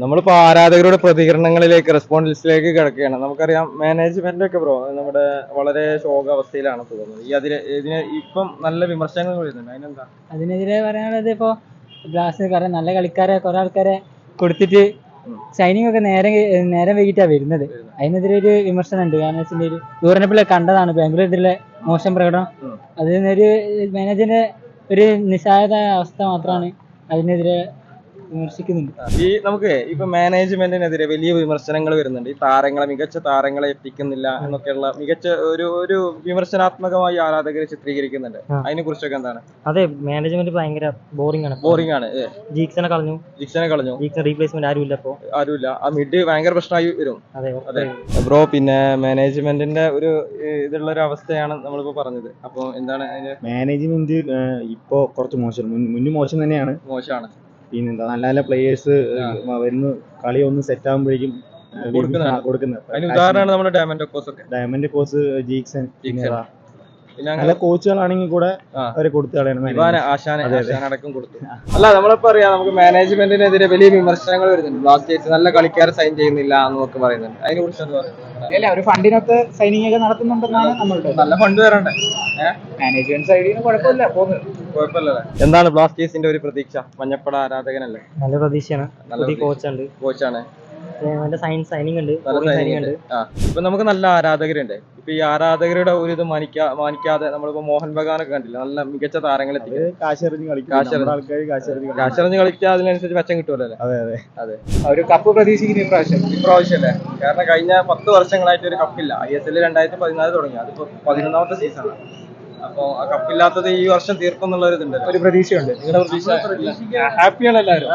നമ്മളിപ്പോ ആരാധകരുടെ പ്രതികരണങ്ങളിലേക്ക് റെസ്പോൺസിലേക്ക് കിടക്കുകയാണ്. നമുക്കറിയാം മാനേജ്മെന്റ് ഒക്കെ ബ്രോ നമ്മുടെ വളരെ ശോകാവസ്ഥയിലാണ് തോന്നുന്നത്. ഇതിന് ഇപ്പം നല്ല വിമർശനങ്ങൾ വരുന്നുണ്ട്. അതിനെന്താ? അതിനെതിരെ പറയാനുള്ളത് ഇപ്പോ കാരണം നല്ല കളിക്കാരെ കുറെ ആൾക്കാരെ കൊടുത്തിട്ട് സൈനിങ് ഒക്കെ നേരം വൈകിട്ടാ വരുന്നത്. അതിനെതിരെ ഒരു വിമർശനം ഉണ്ട്. കാരണം വെച്ചാൽ യൂറോപ്പിലെ കണ്ടതാണ് ബാംഗ്ലൂരിലെ മോശം പ്രകടനം. അതിനൊരു മാനേജറിന്റെ ഒരു നിസ്സഹായത അവസ്ഥ മാത്രമാണ് അതിനെതിരെ വിമർശിക്കുന്നുണ്ട്. നമുക്ക് ഇപ്പൊ മാനേജ്മെന്റിനെതിരെ വലിയ വിമർശനങ്ങൾ വരുന്നുണ്ട്. ഈ മികച്ച താരങ്ങളെ എത്തിക്കുന്നില്ല എന്നൊക്കെയുള്ള മികച്ച ഒരു വിമർശനാത്മകമായി ആരാധകരെ ചിത്രീകരിക്കുന്നുണ്ട്. അതിനെ കുറിച്ചൊക്കെ എന്താണ്? അതെ, മാനേജ്മെന്റ് ഭയങ്കര ബോറിംഗ് ആണ്. ജീക്സനെ കളഞ്ഞു. റീപ്ലേസ്മെന്റ് ആരുമില്ല. ആ മിഡ് ഭയങ്കര പ്രശ്നമായി വരും. അതെ ബ്രോ, പിന്നെ മാനേജ്മെന്റിന്റെ ഒരു ഇതുള്ള ഒരു അവസ്ഥയാണ് നമ്മളിപ്പോ പറഞ്ഞത്. അപ്പൊ എന്താണ് മാനേജ്മെന്റ് ഇപ്പോ കുറച്ച് മോശം തന്നെയാണ്. മോശമാണ്. പിന്നെന്താ, നല്ല നല്ല പ്ലേയേഴ്സ് വരുന്ന കളി ഒന്ന് സെറ്റ് ആകുമ്പോഴേക്കും കൊടുക്കുന്നത്. ഉദാഹരണമാണ് നമ്മുടെ ഡയമണ്ട് കോസ്, ജീക്സൺ, നല്ല കോച്ചുകളാണെങ്കിൽ കൂടെ അവരെ കൊടുത്തു കളയണം. അല്ല, നമ്മളിപ്പോ അറിയാം നമുക്ക് മാനേജ്മെന്റിനെതിരെ വലിയ വിമർശനങ്ങൾ വരുന്നുണ്ട്. ബ്ലാസ്റ്റേഴ്സ് നല്ല കളിക്കാരെ സൈൻ ചെയ്യുന്നില്ല എന്നൊക്കെ പറയുന്നുണ്ട്. അതിനെ കുറിച്ച് ഒരു ഫണ്ടിനൊക്കെ സൈനിങ് ഒക്കെ നടത്തുന്നുണ്ടെന്നാണ് നമ്മളുടെ. നല്ല ഫണ്ട് വരണ്ടേ? മാനേജ്മെന്റ് സൈഡിൽ കുഴപ്പമില്ല. എന്താണ് ബ്ലാസ്റ്റേഴ്സിന്റെ ഒരു പ്രതീക്ഷ? മഞ്ഞപ്പട ആരാധകനല്ലേ? നല്ല പ്രതീക്ഷയാണ്. കോച്ചാണ്. സൈനിങ് ഉണ്ട്. ഇപ്പൊ നമുക്ക് നല്ല ആരാധകരുണ്ട്. ഇപ്പൊ ഈ ആരാധകരുടെ ഒരു ഇത് മാനിക്കാതെ നമ്മളിപ്പോ മോഹൻ ബഗാനൊക്കെ കണ്ടില്ല, നല്ല മികച്ച താരങ്ങളെ കാശെറിഞ്ഞ് കളിക്കുക. അതിനനുസരിച്ച് മെച്ചം കിട്ടുമല്ലോ. അതെ. ഒരു കപ്പ് പ്രതീക്ഷിക്കുന്നു ഇപ്രാവശ്യം അല്ലേ? കാരണം കഴിഞ്ഞ 10 വർഷങ്ങളായിട്ട് ഒരു കപ്പില്ല. ISL 2014 തുടങ്ങി. അതിപ്പോ 11ാമത്തെ സീസണാണ്. അപ്പൊ ആ കപ്പില്ലാത്തത് ഈ വർഷം തീർക്കും എന്നുള്ള ഒരു പ്രതീക്ഷയുണ്ട്. നിങ്ങളുടെ പ്രതീക്ഷ? ഹാപ്പിയാണ് എല്ലാവരും.